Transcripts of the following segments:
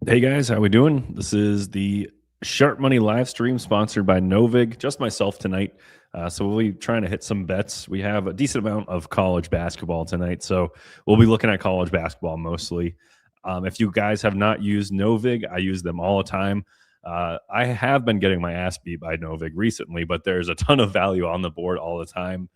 Hey guys, how we doing? This is the SharpMoney live stream sponsored by NoVig. Just myself tonight. So we'll be trying to hit some bets. We have a decent amount of college basketball tonight, so we'll be looking at college basketball mostly. If you guys have not used NoVig, I use them all the time. I have been getting my ass beat by NoVig recently, but there's a ton of value on the board all the time.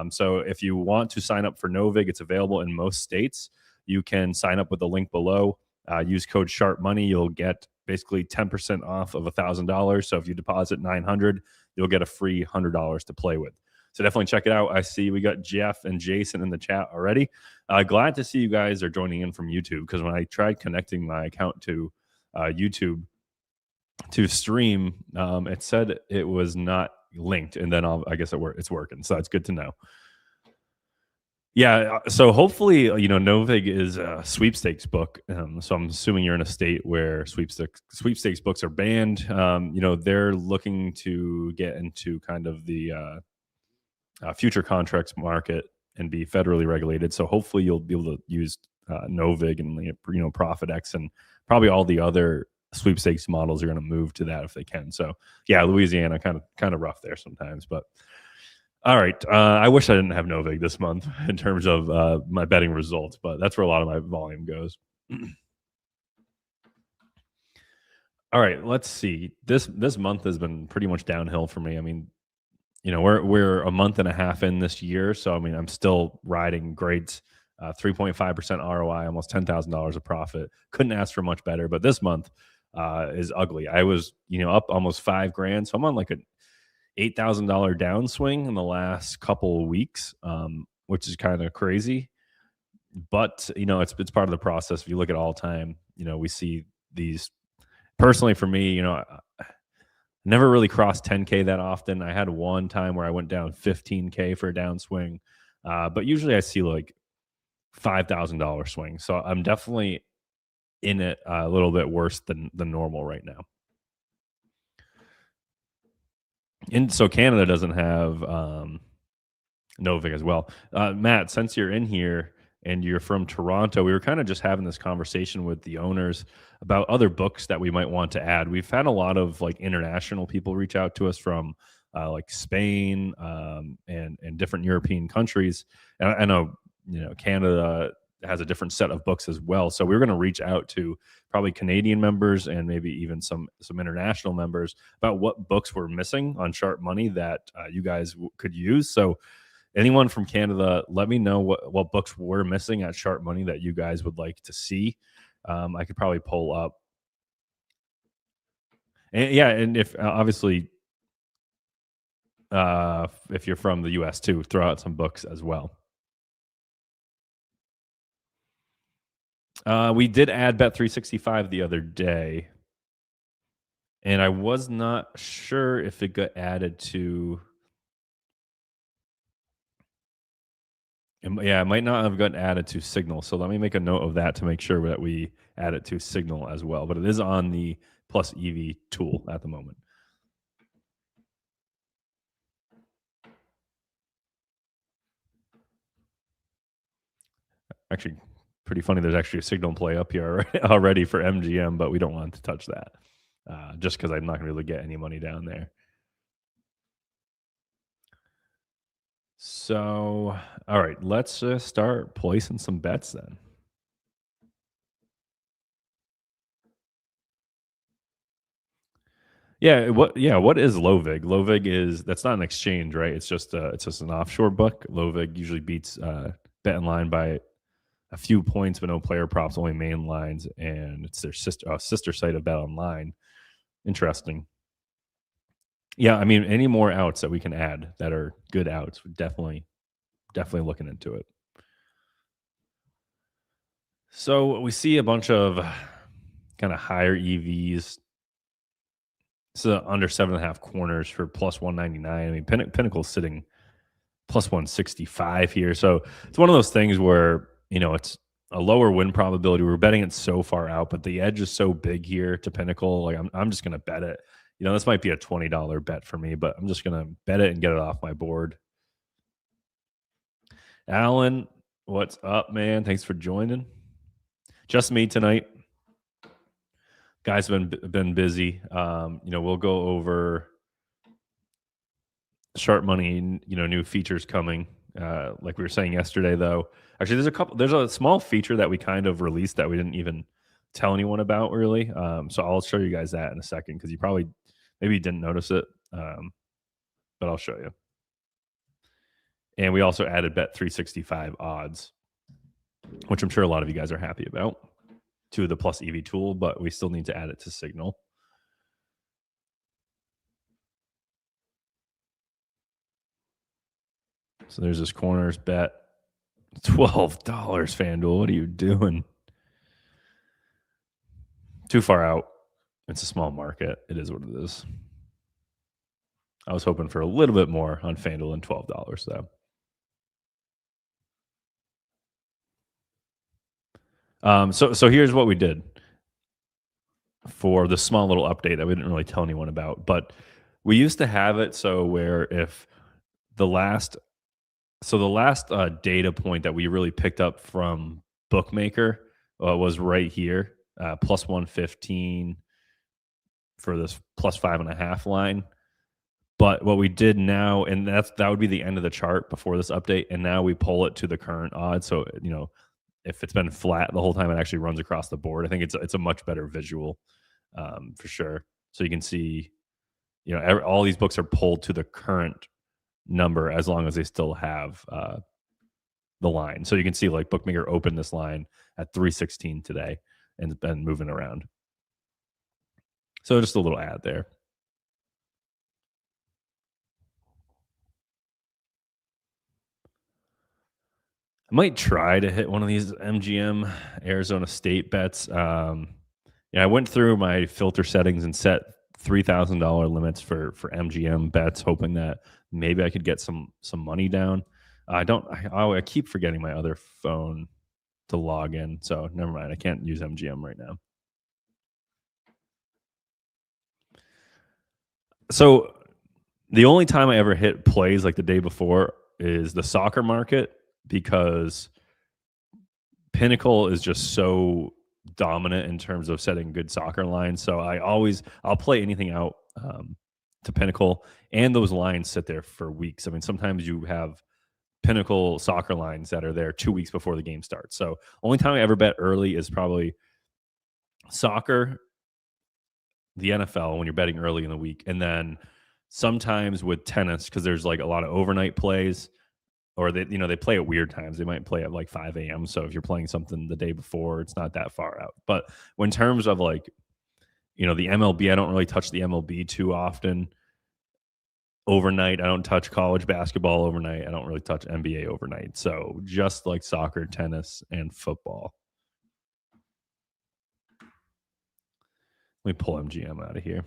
So if you want to sign up for NoVig, it's available in most states. You can sign up with the link below. Use code SharpMoney. You'll get basically 10% off of $1,000. So if you deposit $900, you'll get a free $100 to play with. So definitely check it out. I see we got Jeff and Jason in the chat already. Glad to see you guys are joining in from YouTube, because when I tried connecting my account to YouTube to stream, it said it was not linked, and then I guess it's working. So that's good to know. Yeah, so hopefully, NoVig is a sweepstakes book. So I'm assuming you're in a state where sweepstakes books are banned. They're looking to get into kind of the future contracts market and be federally regulated. So hopefully you'll be able to use NoVig and ProfitX, and probably all the other sweepstakes models are going to move to that if they can. So yeah, Louisiana kind of rough there sometimes, but. All right. I wish I didn't have NoVig this month in terms of my betting results, but that's where a lot of my volume goes. All right. Let's see. This month has been pretty much downhill for me. I mean, we're a month and a half in this year, so I mean, I'm still riding great. 3.5% ROI, almost $10,000 of profit. Couldn't ask for much better, but this month is ugly. I was, up almost $5,000, so I'm on like a $8,000 downswing in the last couple of weeks, which is kind of crazy. But it's part of the process. If you look at all time, we see these. Personally, for me, I never really crossed 10K that often. I had one time where I went down 15K for a downswing, but usually I see like $5,000 swing. So I'm definitely in it a little bit worse than normal right now. And so Canada doesn't have NoVig as well. Matt, since you're in here and you're from Toronto, we were kind of just having this conversation with the owners about other books that we might want to add. We've had a lot of like international people reach out to us from like Spain and different European countries. And I know, Canada has a different set of books as well. So we're going to reach out to probably Canadian members and maybe even some international members about what books we're missing on SharpMoney that you guys could use. So anyone from Canada, let me know what books we're missing at SharpMoney that you guys would like to see. I could probably pull up. And yeah, and if obviously if you're from the US too, throw out some books as well. We did add Bet365 the other day, and I was not sure if it got added to. Yeah, it might not have gotten added to Signal. So let me make a note of that to make sure that we add it to Signal as well. But it is on the Plus EV tool at the moment. Actually, pretty funny. There's actually a Signal play up here already for MGM, but we don't want to touch that just because I'm not going to be able to get any money down there. So, all right, let's start placing some bets then. Yeah, what is Lovig? Lovig that's not an exchange, right? It's just an offshore book. Lovig usually beats Bet Online by a few points, but no player props, only main lines, and it's their sister site of Bet Online. Interesting. Yeah, I mean, any more outs that we can add that are good outs, we're definitely looking into it. So we see a bunch of kind of higher EVs. So under 7.5 corners for plus 199. I mean, Pinnacle's sitting plus 165 here. So it's one of those things where, it's a lower win probability. We're betting it so far out, but the edge is so big here to Pinnacle. Like I'm just going to bet it. This might be a $20 bet for me, but I'm just going to bet it and get it off my board. Alan, what's up, man? Thanks for joining. Just me tonight. Guys have been busy. We'll go over SharpMoney, new features coming. Like we were saying yesterday, though. Actually, there's a small feature that we kind of released that we didn't even tell anyone about, really. So I'll show you guys that in a second because maybe you didn't notice it, but I'll show you. And we also added Bet365 odds, which I'm sure a lot of you guys are happy about, to the Plus EV tool, but we still need to add it to Signal. So there's this corners bet. $12, FanDuel. What are you doing? Too far out. It's a small market. It is what it is. I was hoping for a little bit more on FanDuel than $12, though. So here's what we did for the small little update that we didn't really tell anyone about. But we used to have it so where if the last data point that we really picked up from Bookmaker was right here, plus 115 for this plus 5.5 line. But what we did now, and that would be the end of the chart before this update, and now we pull it to the current odds. So if it's been flat the whole time, it actually runs across the board. I think it's a much better visual, for sure. So you can see, all these books are pulled to the current number as long as they still have the line. So you can see like Bookmaker opened this line at 316 today and been moving around. So just a little ad there. I might try to hit one of these MGM Arizona State bets. I went through my filter settings and set $3,000 limits for MGM bets, hoping that maybe I could get some money down. I keep forgetting my other phone to log in, so never mind. I can't use MGM right now. So the only time I ever hit plays like the day before is the soccer market, because Pinnacle is just so dominant in terms of setting good soccer lines. So I'll play anything out to Pinnacle, and those lines sit there for weeks. I mean, sometimes you have Pinnacle soccer lines that are there 2 weeks before the game starts. So only time I ever bet early is probably soccer, the NFL, when you're betting early in the week, and then sometimes with tennis, because there's like a lot of overnight plays, or they play at weird times. They might play at like 5 a.m. So if you're playing something the day before, it's not that far out. But in terms of like, the MLB, I don't really touch the MLB too often. Overnight, I don't touch college basketball overnight. I don't really touch NBA overnight. So just like soccer, tennis, and football. Let me pull MGM out of here.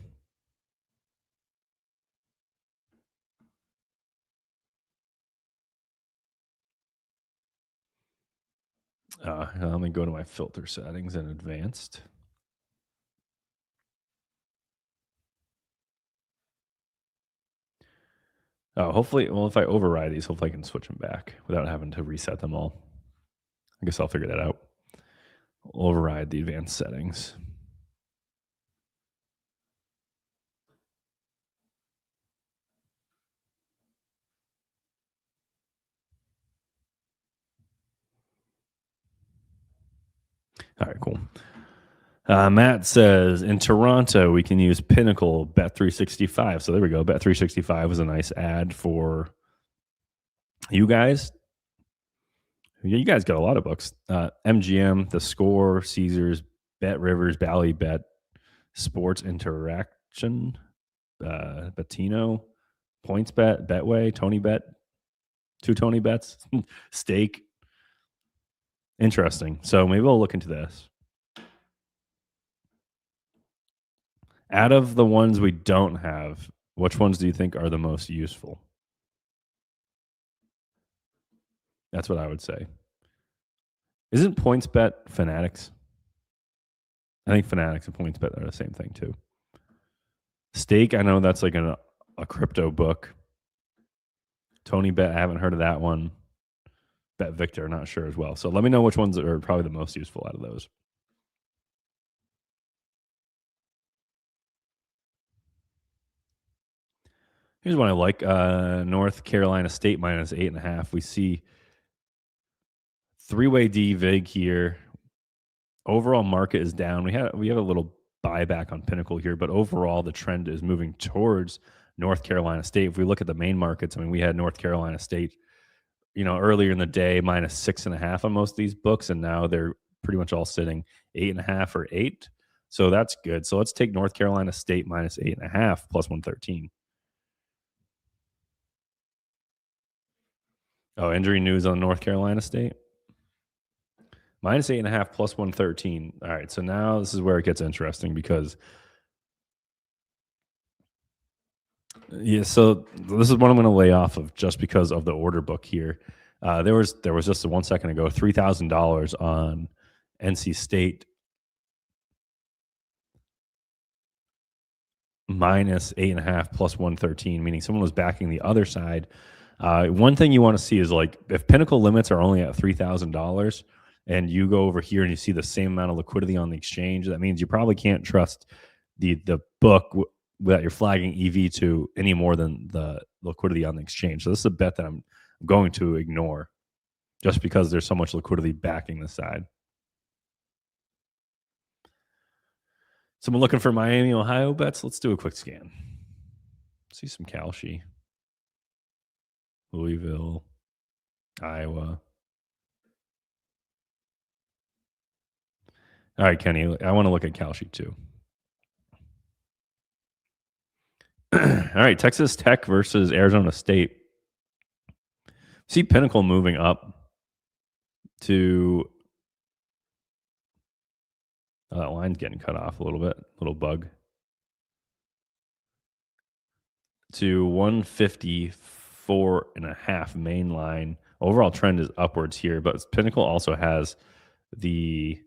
Let me go to my filter settings in advanced. Oh, hopefully, if I override these, hopefully I can switch them back without having to reset them all. I guess I'll figure that out. I'll override the advanced settings. All right, cool. Matt says in Toronto we can use Pinnacle Bet365. So there we go. Bet365 was a nice ad for you guys. You guys got a lot of books. MGM, The Score, Caesars, Bet Rivers, Bally Bet, Sports Interaction, Bettino, Points Bet, Betway, Tony Bet, 2 Tony Bets, Stake. Interesting. So maybe we'll look into this. Out of the ones we don't have, which ones do you think are the most useful? That's what I would say. Isn't PointsBet Fanatics? I think Fanatics and PointsBet are the same thing too. Stake, I know that's like a crypto book. Tony Bet, I haven't heard of that one. Bet Victor, not sure as well. So let me know which ones are probably the most useful out of those. Here's one I like. North Carolina State minus 8.5. We see 3-way DVig here. Overall market is down. We have a little buyback on Pinnacle here, but overall the trend is moving towards North Carolina State. If we look at the main markets, I mean, we had North Carolina State, earlier in the day minus 6.5 on most of these books, and now they're pretty much all sitting 8.5 or 8. So that's good. So let's take North Carolina State minus 8.5 plus 113. Oh, injury news on North Carolina State. Minus 8.5 plus 113. All right, so now this is where it gets interesting because so this is what I'm going to lay off of just because of the order book here. There was just 1 second ago $3,000 on NC State minus 8.5 plus 113, meaning someone was backing the other side. One thing you want to see is like if Pinnacle limits are only at $3,000 and you go over here and you see the same amount of liquidity on the exchange, that means you probably can't trust the book that you're flagging EV to any more than the liquidity on the exchange. So this is a bet that I'm going to ignore just because there's so much liquidity backing the side. Someone looking for Miami, Ohio bets? Let's do a quick scan. See some Kalshi. Louisville, Iowa. All right, Kenny, I want to look at Kalshi too. All right, Texas Tech versus Arizona State. See Pinnacle moving up to that line's getting cut off a little bit, little bug. To 154.5 main line. Overall trend is upwards here, but Pinnacle also has the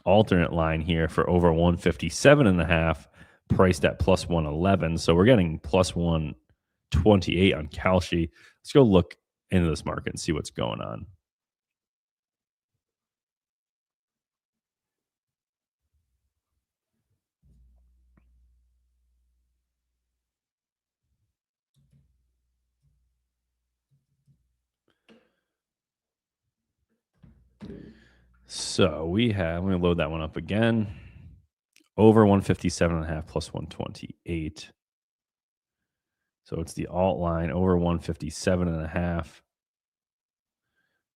alternate line here for over 157.5, priced at plus 111. So we're getting plus 128 on Kalshi. Let's go look into this market and see what's going on. So we have, I'm going to load that one up again. Over 157.5 plus 128. So it's the alt line over 157.5.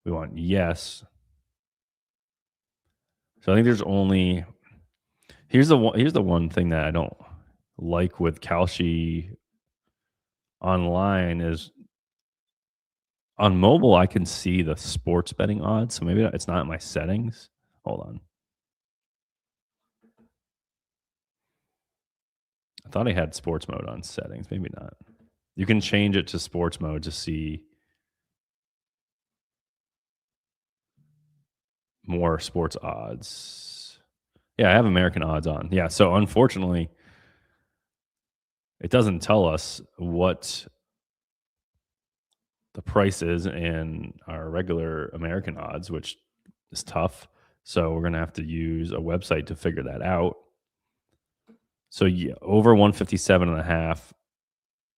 We want yes. So I think there's only, here's the one thing that I don't like with Kalshi online is on mobile, I can see the sports betting odds. So maybe it's not in my settings. Hold on. I thought I had sports mode on settings. Maybe not. You can change it to sports mode to see more sports odds. Yeah, I have American odds on. Yeah, so unfortunately, it doesn't tell us what the price is in our regular American odds, which is tough. So we're going to have to use a website to figure that out. So yeah, over 157.5.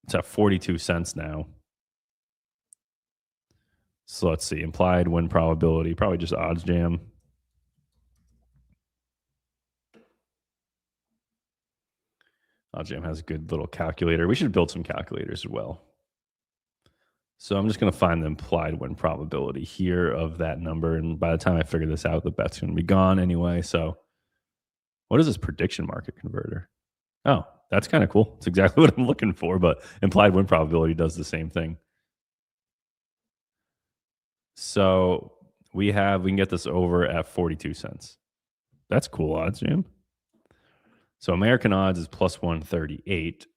It's at 42 cents now. So let's see. Implied win probability. Probably just odds jam. Jam has a good little calculator. We should build some calculators as well. So I'm just going to find the implied win probability here of that number. And by the time I figure this out, the bet's going to be gone anyway. So what is this prediction market converter? Oh, that's kind of cool. It's exactly what I'm looking for, but implied win probability does the same thing. So we can get this over at 42 cents. That's cool odds, Jim. So American odds is plus 138,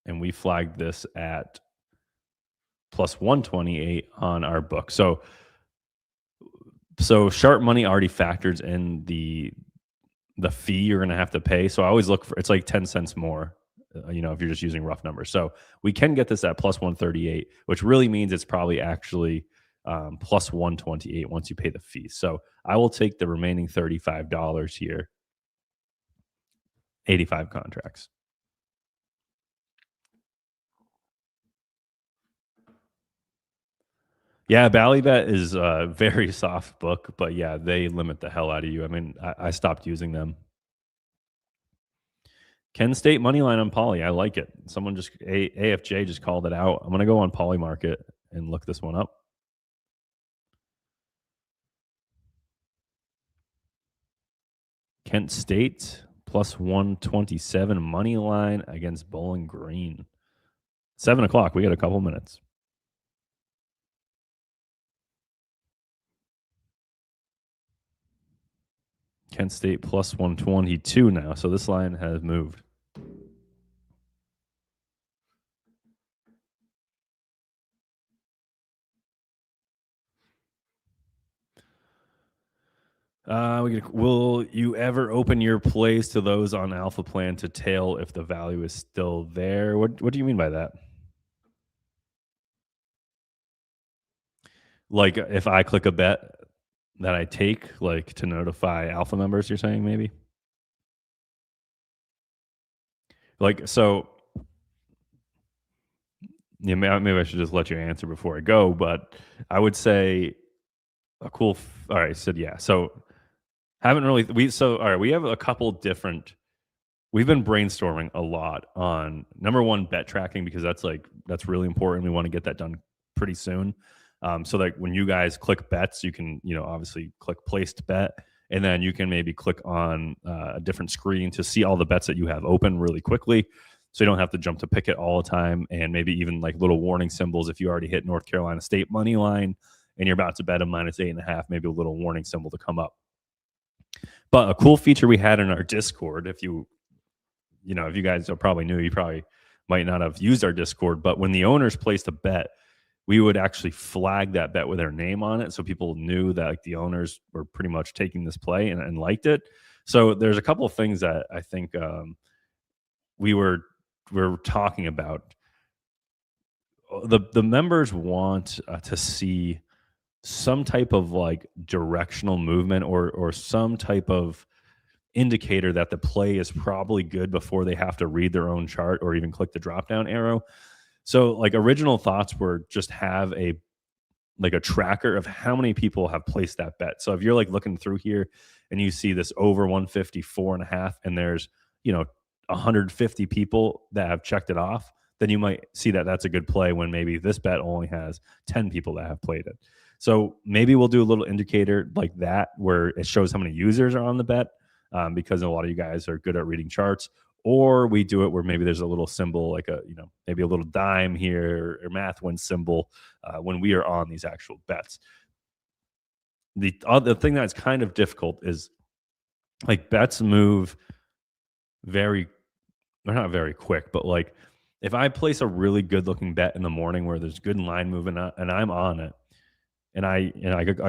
and we flagged this at plus 128 on our book. So SharpMoney already factors in the fee you're going to have to pay. So I always look for, it's like 10 cents more, if you're just using rough numbers. So we can get this at plus 138, which really means it's probably actually plus 128 once you pay the fee. So I will take the remaining $35 here, 85 contracts. Yeah, Ballybet is a very soft book, but yeah, they limit the hell out of you. I mean, I stopped using them. Kent State Moneyline on Poly. I like it. Someone just, AFJ just called it out. I'm going to go on Poly Market and look this one up. Kent State plus 127 money line against Bowling Green. 7 o'clock. We got a couple minutes. Kent State plus 122 now. So this line has moved. Will you ever open your plays to those on Alpha Plan to tail if the value is still there? What do you mean by that? Like if I click a bet that I take, like to notify alpha members, you're saying maybe? Like, so yeah, maybe I should just let you answer before I go, but I would say a cool, all right, said yeah. So haven't really, all right, we have a couple different, we've been brainstorming a lot on number one, bet tracking, because that's really important. We want to get that done pretty soon. So that when you guys click bets, you can, obviously click placed bet, and then you can maybe click on a different screen to see all the bets that you have open really quickly. So you don't have to jump to pick it all the time, and maybe even like little warning symbols. If you already hit North Carolina State money line and you're about to bet a -8.5, maybe a little warning symbol to come up. But a cool feature we had in our Discord, if you guys are probably new, you probably might not have used our Discord, but when the owners placed a bet, we would actually flag that bet with their name on it, so people knew that like the owners were pretty much taking this play and liked it. So there's a couple of things that I think we're talking about. The members want to see some type of like directional movement or some type of indicator that the play is probably good before they have to read their own chart or even click the drop down arrow. So like original thoughts were just have a tracker of how many people have placed that bet. So if you're like looking through here and you see this over 154.5 and there's 150 people that have checked it off, then you might see that that's a good play when maybe this bet only has 10 people that have played it. So maybe we'll do a little indicator like that where it shows how many users are on the bet, because a lot of you guys are good at reading charts. Or we do it where maybe there's a little symbol, like maybe a little dime here or math win symbol when we are on these actual bets. The other thing that's kind of difficult is like bets move they're not very quick, but like if I place a really good looking bet in the morning where there's good line movement and I'm on it, and I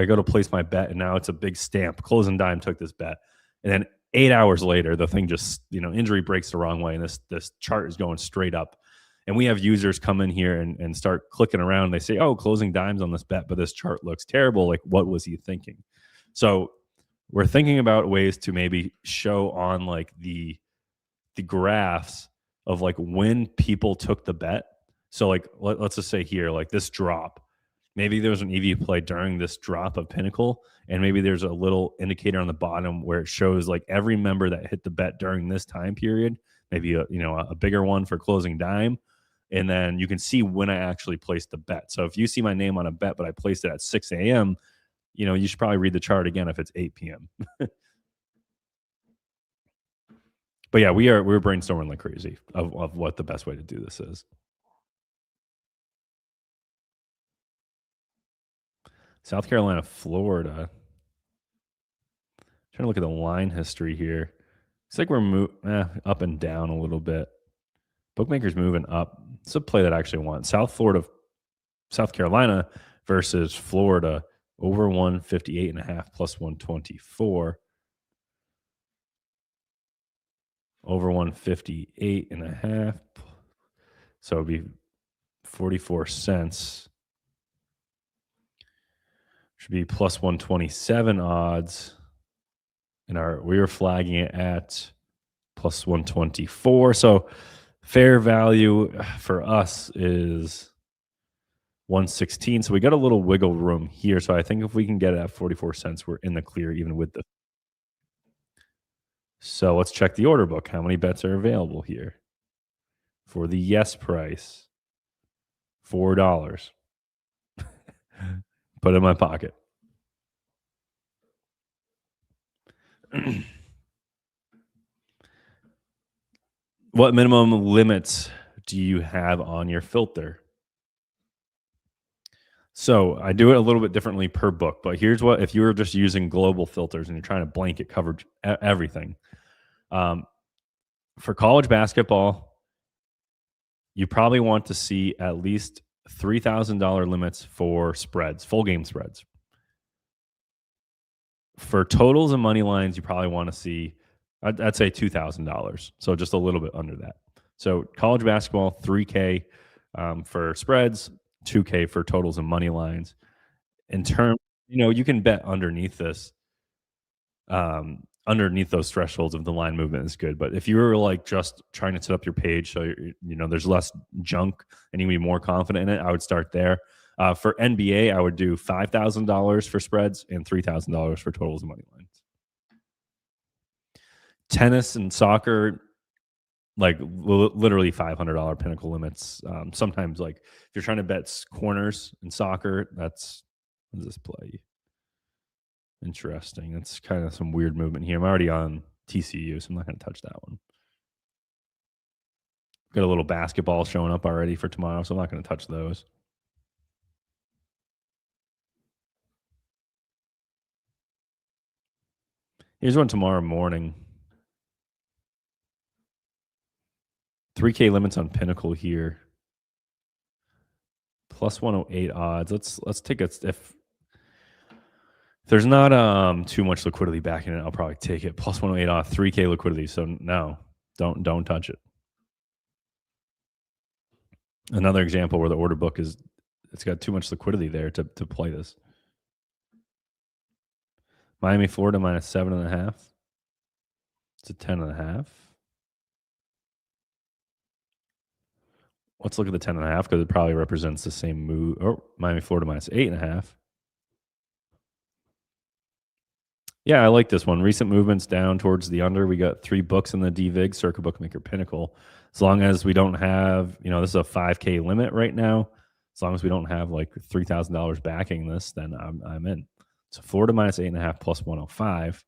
go to place my bet, and now it's a big stamp. ClosingDime took this bet, and then 8 hours later, the thing just, injury breaks the wrong way, and this chart is going straight up. And we have users come in here and start clicking around. They say, oh, ClosingDime's on this bet, but this chart looks terrible. Like, what was he thinking? So we're thinking about ways to maybe show on like the graphs of like when people took the bet. So like, let's just say here, like this drop, maybe there was an EV play during this drop of Pinnacle, and maybe there's a little indicator on the bottom where it shows like every member that hit the bet during this time period. maybe a bigger one for closing dime, and then you can see when I actually placed the bet. So if you see my name on a bet, but I placed it at 6 a.m., you should probably read the chart again if it's 8 p.m. But yeah, we're brainstorming like crazy of what the best way to do this is. South Carolina, Florida. Trying to look at the line history here. It's like we're up and down a little bit. Bookmakers moving up. It's a play that I actually want. South Carolina versus Florida over 158.5 plus 124. Over 158.5. So it'd be 44 cents. Should be plus 127 odds. And we were flagging it at plus 124. So fair value for us is 116. So we got a little wiggle room here. So I think if we can get it at 44 cents, we're in the clear even with the. So let's check the order book. How many bets are available here? For the yes price, $4. Put it in my pocket. What minimum limits do you have on your filter? So I do it a little bit differently per book, but here's what, if you were just using global filters and you're trying to blanket cover everything. For college basketball, you probably want to see at least $3,000 limits for spreads, full game spreads. For totals and money lines, you probably want to see, I'd say $2,000. So just a little bit under that. So college basketball, $3K for spreads, $2K for totals and money lines. In terms, you can bet underneath this, underneath those thresholds if the line movement is good. But if you were like just trying to set up your page so there's less junk and you can be more confident in it, I would start there. For NBA, I would do $5,000 for spreads and $3,000 for totals and money lines. Tennis and soccer, like literally $500 pinnacle limits. Sometimes, like if you're trying to bet corners in soccer, what does this play? Interesting. That's kind of some weird movement here. I'm already on TCU, so I'm not going to touch that one. Got a little basketball showing up already for tomorrow, so I'm not going to touch those. Here's one tomorrow morning. 3K limits on Pinnacle here. Plus 108 odds. Let's take it. If there's not too much liquidity backing it, I'll probably take it. Plus 108 off 3K liquidity. So no, don't touch it. Another example where the order book it's got too much liquidity there to play this. Miami, Florida minus 7.5. It's a 10.5. Let's look at the 10.5 because it probably represents the same move. Oh, Miami, Florida minus 8.5. Yeah, I like this one. Recent movements down towards the under. We got 3 books in the NoVig, Circa Bookmaker Pinnacle. As long as we don't have, this is a 5K limit right now. As long as we don't have like $3,000 backing this, then I'm in. So Florida minus 8.5 plus 105.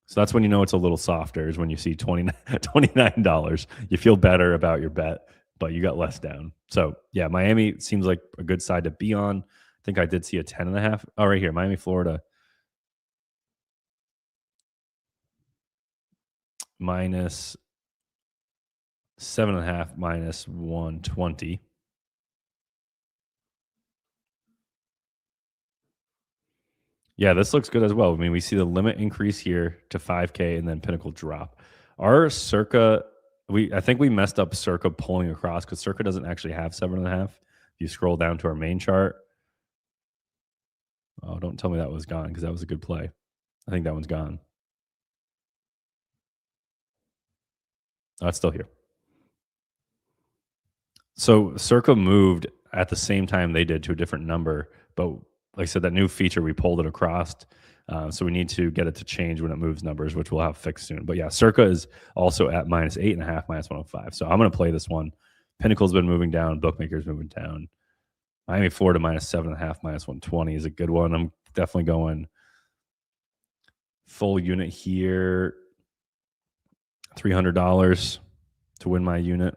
So that's when it's a little softer, is when you see $29. You feel better about your bet, but you got less down. So yeah, Miami seems like a good side to be on. I think I did see a 10.5. Oh, right here, Miami, Florida. Minus 7.5 minus 120. Yeah, this looks good as well. I mean, we see the limit increase here to 5K and then Pinnacle drop. Our Circa, I think we messed up Circa pulling across because Circa doesn't actually have 7.5. If you scroll down to our main chart. Oh, don't tell me that was gone because that was a good play. I think that one's gone. Oh, it's still here. So Circa moved at the same time they did to a different number, but like I said, that new feature, we pulled it across. So we need to get it to change when it moves numbers, which we'll have fixed soon. But yeah, Circa is also at -8.5, -105. So I'm going to play this one. Pinnacle's been moving down. Bookmaker's moving down. Miami, Florida, -7.5, -120 is a good one. I'm definitely going full unit here. $300 to win my unit.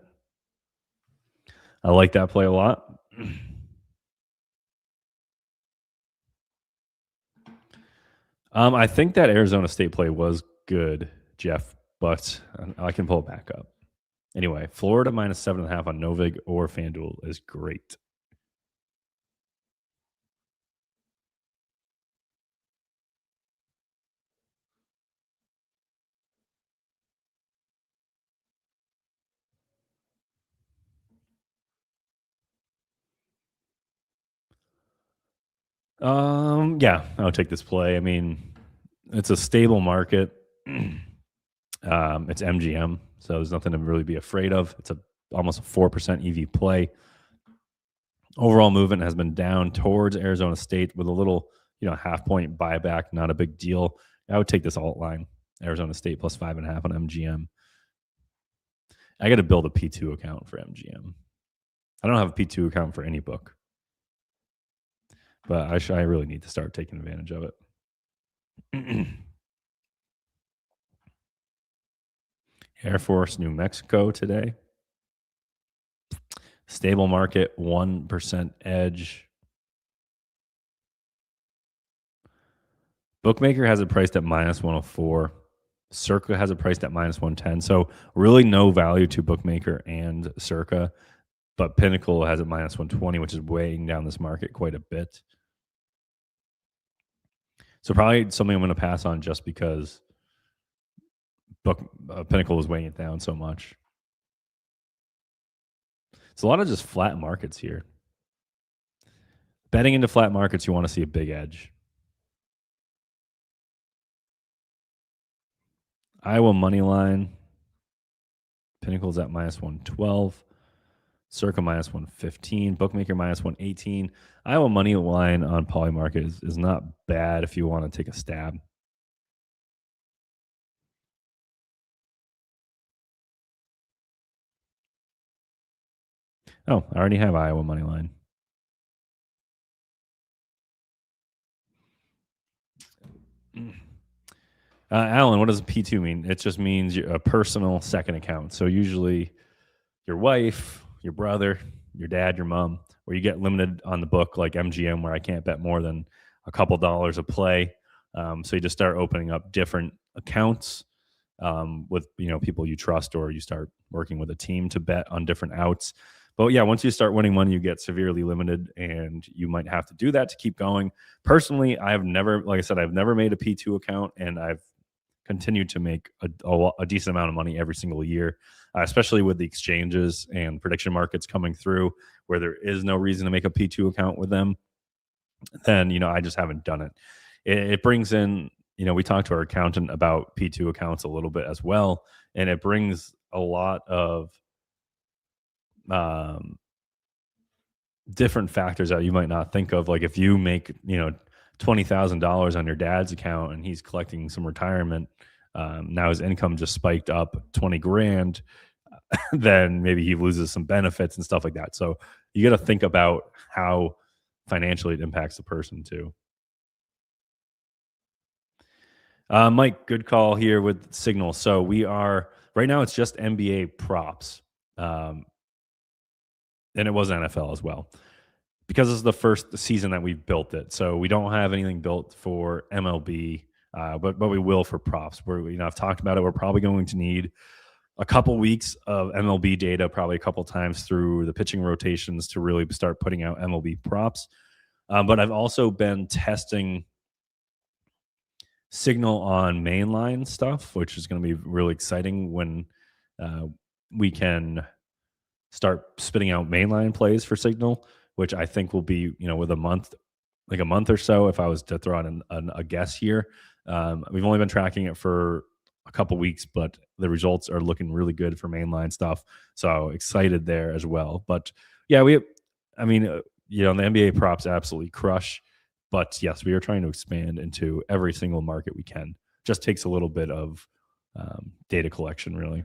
I like that play a lot. I think that Arizona State play was good, Jeff, but I can pull it back up. Anyway, Florida -7.5 on NoVig or FanDuel is great. Yeah, I'll take this play. I mean, it's a stable market. It's MGM, so there's nothing to really be afraid of. It's almost a 4% EV play. Overall movement has been down towards Arizona State with a little, half point buyback, not a big deal. I would take this alt line, Arizona State plus 5.5 on MGM. I got to build a P2 account for MGM. I don't have a P2 account for any book, but I really need to start taking advantage of it. Air Force, New Mexico today. Stable market, 1% edge. Bookmaker has it priced at -104. Circa has it priced at -110. So really no value to Bookmaker and Circa, but Pinnacle has it -120, which is weighing down this market quite a bit. So probably something I'm going to pass on just because Pinnacle is weighing it down so much. It's a lot of just flat markets here. Betting into flat markets, you want to see a big edge. Iowa money line. Pinnacle's at -112. Circa -115. Bookmaker -118. Iowa money line on Polymarket is not bad if you want to take a stab. Oh, I already have Iowa money line. Alan, what does P2 mean? It just means a personal second account. So usually your wife, your brother, your dad, your mom, where you get limited on the book like MGM, where I can't bet more than a couple dollars a play. So you just start opening up different accounts with people you trust, or you start working with a team to bet on different outs. But yeah, once you start winning money, you get severely limited, and you might have to do that to keep going. Personally, I've never made a P2 account, and I've continued to make a decent amount of money every single year, especially with the exchanges and prediction markets coming through, where there is no reason to make a P2 account with them. Then I just haven't done it. It brings in, we talked to our accountant about P2 accounts a little bit as well, and it brings a lot of different factors that you might not think of. Like if you make $20,000 on your dad's account and he's collecting some retirement, now his income just spiked up 20 grand, then maybe he loses some benefits and stuff like that. So you got to think about how financially it impacts the person too. Mike, good call here with Signal. So we are right now, it's just NBA props. And it was NFL as well, because this is the first season that we've built it. So we don't have anything built for MLB, but we will for props. I've talked about it. We're probably going to need a couple weeks of MLB data, probably a couple times through the pitching rotations to really start putting out MLB props. But I've also been testing Signal on mainline stuff, which is going to be really exciting when we can start spitting out mainline plays for Signal, which I think will be, with a month or so, if I was to throw out a guess here. We've only been tracking it for a couple weeks, but the results are looking really good for mainline stuff. So excited there as well. But yeah, the NBA props absolutely crush. But yes, we are trying to expand into every single market we can. Just takes a little bit of data collection, really.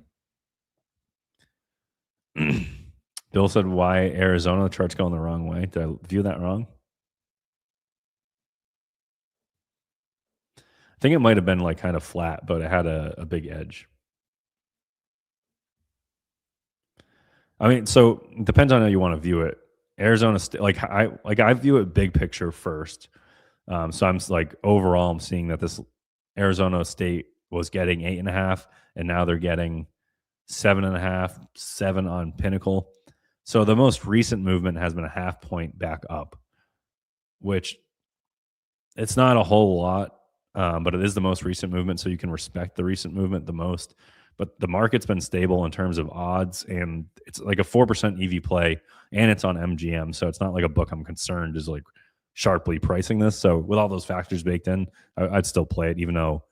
Bill said, "Why Arizona? The chart's going the wrong way." Did I view that wrong? I think it might have been like kind of flat, but it had a big edge. I mean, so it depends on how you want to view it. Arizona, I view it big picture first. So like overall, I'm seeing that this Arizona State was getting 8.5, and now they're getting 7.5, 7 on Pinnacle. So the most recent movement has been a half point back up, which it's not a whole lot, but it is the most recent movement. So you can respect the recent movement the most. But the market's been stable in terms of odds, and it's like a 4% EV play, and it's on MGM. So it's not like a book I'm concerned is like sharply pricing this. So with all those factors baked in, I'd still play it, even though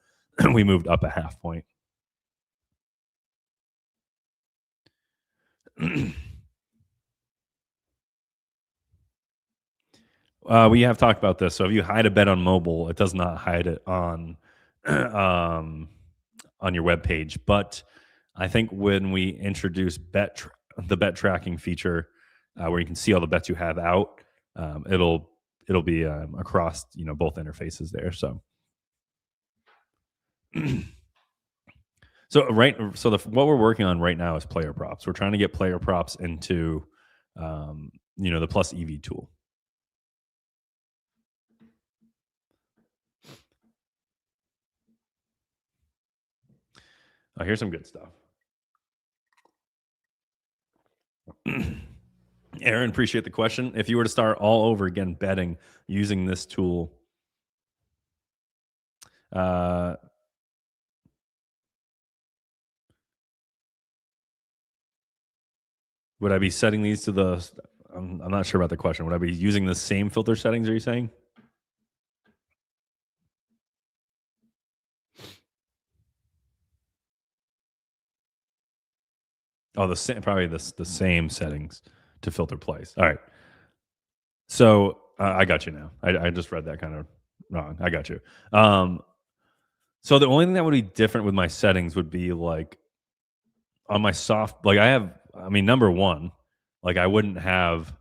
we moved up a half point. We have talked about this. So if you hide a bet on mobile, it does not hide it on your web page. But I think when we introduce the bet tracking feature, where you can see all the bets you have out, it'll be across both interfaces there. So what we're working on right now is player props. We're trying to get player props into the Plus EV tool. Oh, here's some good stuff. Aaron, appreciate the question. If you were to start all over again betting using this tool, would I be setting these to the? I'm not sure about the question. Would I be using the same filter settings? Are you saying? Oh, probably the same settings to filter plays. All right. So I got you now. I just read that kind of wrong. I got you. So the only thing that would be different with my settings would be like on my soft, like number one, like I wouldn't have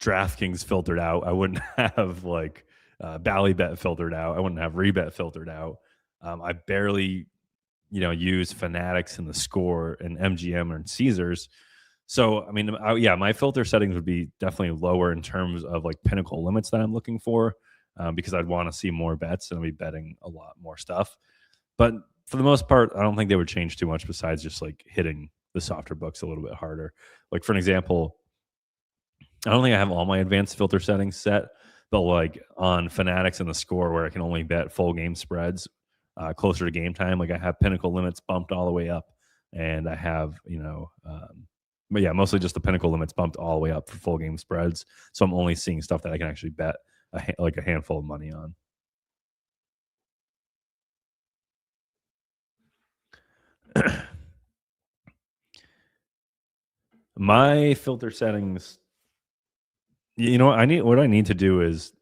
DraftKings filtered out. I wouldn't have like Ballybet filtered out. I wouldn't have Rebet filtered out. I barely, use Fanatics and the Score and MGM and Caesars. So, I mean, my filter settings would be definitely lower in terms of like Pinnacle limits that I'm looking for, because I'd want to see more bets and I'll be betting a lot more stuff. But for the most part, I don't think they would change too much besides just like hitting the softer books a little bit harder. Like for an example, I don't think I have all my advanced filter settings set, but like on Fanatics and the Score, where I can only bet full game spreads closer to game time, like I have Pinnacle limits bumped all the way up, and I have but yeah, mostly just the Pinnacle limits bumped all the way up for full game spreads. So I'm only seeing stuff that I can actually bet like a handful of money on. My filter settings, what I need to do is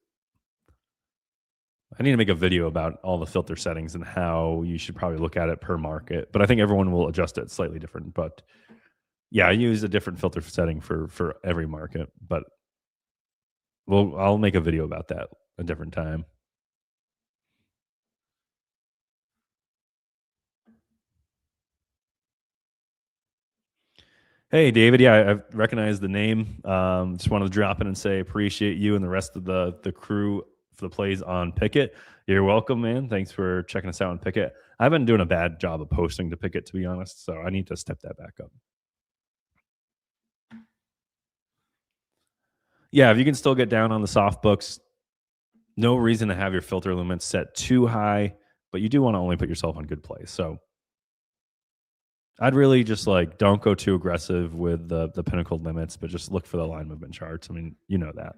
I need to make a video about all the filter settings and how you should probably look at it per market. But I think everyone will adjust it slightly different. But yeah, I use a different filter setting for every market. But I'll make a video about that a different time. Hey, David. Yeah, I recognize the name. Just wanted to drop in and say appreciate you and the rest of the crew for the plays on Pickett. You're welcome, man. Thanks for checking us out on Pickett. I've been doing a bad job of posting to Pickett, to be honest, so I need to step that back up. Yeah, if you can still get down on the soft books, no reason to have your filter limits set too high, but you do want to only put yourself on good plays. So I'd really just like don't go too aggressive with the Pinnacle limits, but just look for the line movement charts. I mean, you know that.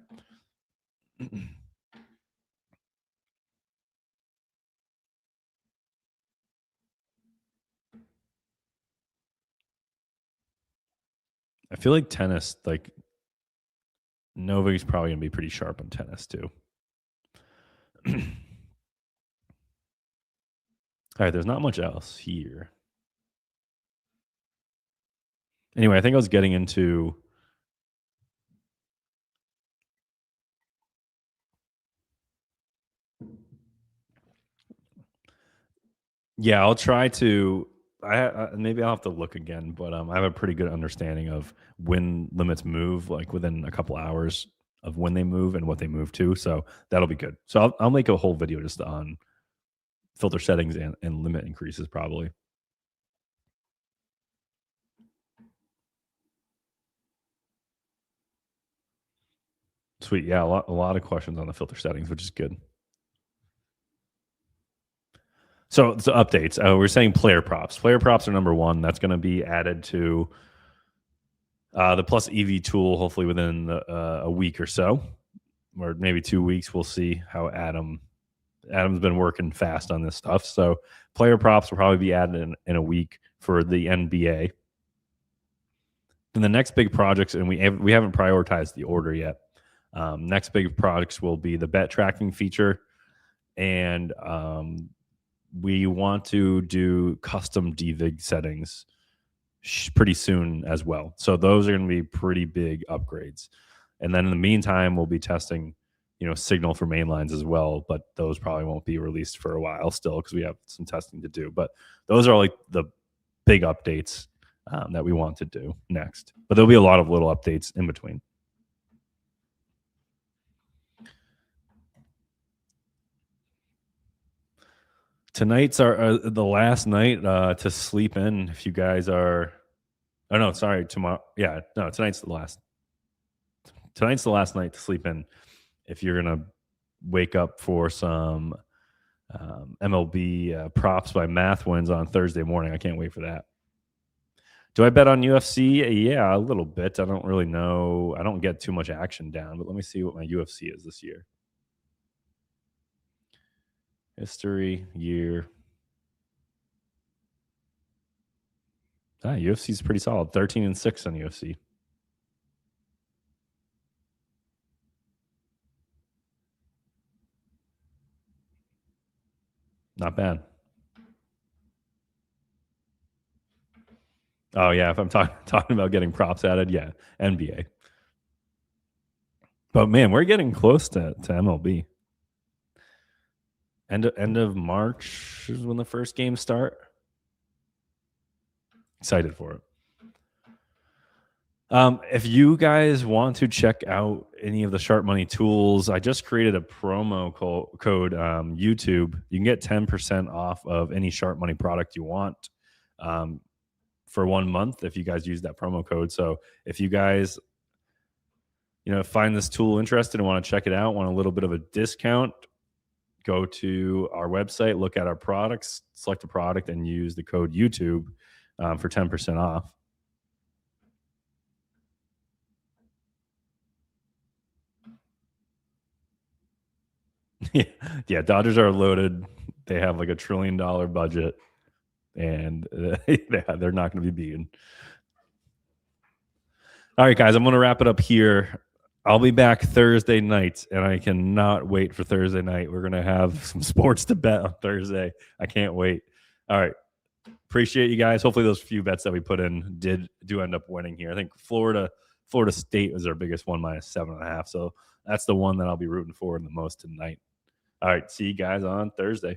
I feel like tennis, like NoVig's probably gonna be pretty sharp on tennis too. All right, there's not much else here. Anyway, I think I was getting into yeah, I'll try to maybe I'll have to look again, but I have a pretty good understanding of when limits move, like within a couple hours of when they move and what they move to. So that'll be good. So I'll make a whole video just on filter settings and limit increases probably. Sweet. Yeah, a lot of questions on the filter settings, which is good. So updates. We're saying player props. Player props are number one. That's going to be added to the Plus EV tool, hopefully within a week or so, or maybe 2 weeks. We'll see how Adam's been working fast on this stuff. So player props will probably be added in a week for the NBA. And the next big projects, and we haven't prioritized the order yet. Next big projects will be the bet tracking feature, and we want to do custom DVIG settings pretty soon as well. So those are going to be pretty big upgrades. And then in the meantime, we'll be testing, signal for main lines as well. But those probably won't be released for a while still because we have some testing to do. But those are like the big updates that we want to do next. But there'll be a lot of little updates in between. Tonight's the last night to sleep in. If you guys are, oh no, sorry, tomorrow. Yeah, no, tonight's the last night to sleep in. If you're gonna wake up for some MLB props by Math wins on Thursday morning, I can't wait for that. Do I bet on UFC? Yeah, a little bit. I don't really know. I don't get too much action down, but let me see what my UFC is this year. History, year. UFC is pretty solid. 13-6 on UFC. Not bad. Oh yeah, if I'm talking about getting props added, yeah, NBA. But man, we're getting close to MLB. End of March is when the first games start. Excited for it. If you guys want to check out any of the SharpMoney tools, I just created a promo code YouTube. You can get 10% off of any SharpMoney product you want for 1 month if you guys use that promo code. So if you guys find this tool interested and want to check it out, want a little bit of a discount, go to our website, look at our products, select a product, and use the code YouTube for 10% off. Yeah, Dodgers are loaded. They have like $1 trillion budget, and they're not going to be beaten. All right, guys, I'm going to wrap it up here. I'll be back Thursday night, and I cannot wait for Thursday night. We're going to have some sports to bet on Thursday. I can't wait. All right. Appreciate you guys. Hopefully those few bets that we put in do end up winning here. I think Florida State was our biggest one, -7.5. So that's the one that I'll be rooting for the most tonight. All right. See you guys on Thursday.